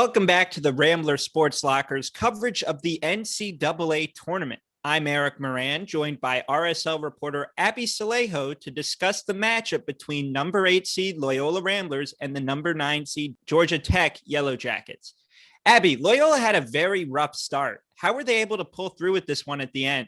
Welcome back to the Rambler Sports Locker's coverage of the NCAA tournament. I'm Eric Moran, joined by RSL reporter Abbey Sileo to discuss the matchup between number 8 seed Loyola Ramblers and the number 9 seed Georgia Tech Yellow Jackets. Abbey, Loyola had a very rough start. How were they able to pull through with this one at the end?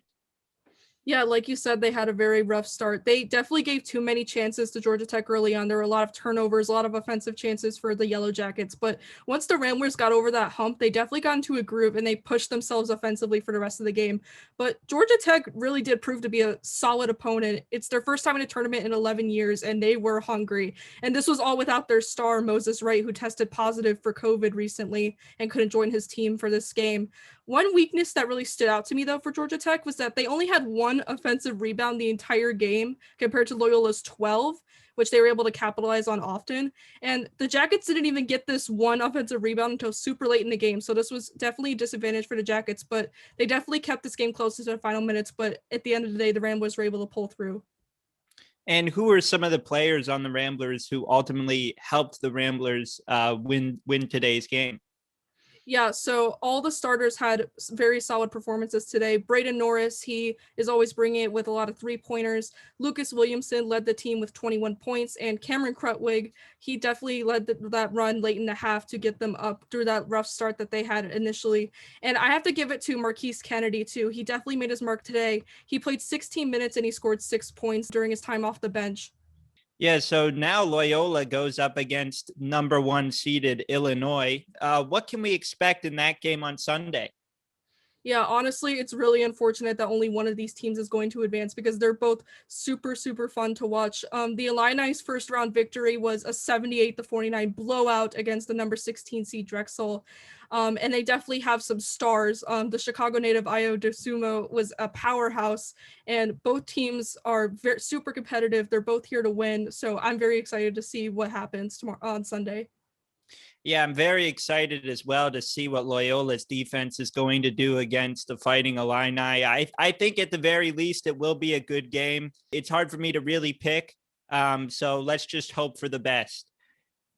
Yeah, like you said, they had a very rough start. They definitely gave too many chances to Georgia Tech early on. There were a lot of turnovers, a lot of offensive chances for the Yellow Jackets. But once the Ramblers got over that hump, they definitely got into a groove and they pushed themselves offensively for the rest of the game. But Georgia Tech really did prove to be a solid opponent. It's their first time in a tournament in 11 years, and they were hungry. And this was all without their star, Moses Wright, who tested positive for COVID recently and couldn't join his team for this game. One weakness that really stood out to me, though, for Georgia Tech was that they only had one offensive rebound the entire game compared to Loyola's 12, which they were able to capitalize on often. And the Jackets didn't even get this one offensive rebound until super late in the game. So this was definitely a disadvantage for the Jackets, but they definitely kept this game close to the final minutes. But at the end of the day, the Ramblers were able to pull through. And who are some of the players on the Ramblers who ultimately helped the Ramblers win today's game? Yeah, so all the starters had very solid performances today. Braden Norris, he is always bringing it with a lot of three-pointers. Lucas Williamson led the team with 21 points, and Cameron Krutwig, he definitely led that run late in the half to get them up through that rough start that they had initially. And I have to give it to Marquise Kennedy, too. He definitely made his mark today. He played 16 minutes, and he scored 6 points during his time off the bench. Yeah, so now Loyola goes up against number 1 seeded Illinois. What can we expect in that game on Sunday? Yeah, honestly, it's really unfortunate that only one of these teams is going to advance because they're both super, super fun to watch. The Illini's first round victory was a 78-49 blowout against the number 16 seed Drexel. And they definitely have some stars. The Chicago native Ayo Dosumo was a powerhouse, and both teams are super competitive. They're both here to win. So I'm very excited to see what happens tomorrow on Sunday. Yeah, I'm very excited as well to see what Loyola's defense is going to do against the Fighting Illini. I think at the very least it will be a good game. It's hard for me to really pick, so let's just hope for the best.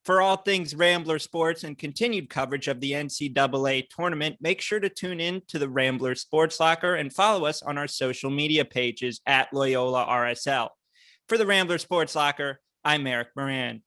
For all things Rambler sports and continued coverage of the NCAA tournament, make sure to tune in to the Rambler Sports Locker and follow us on our social media pages at Loyola RSL. For the Rambler Sports Locker, I'm Eric Moran.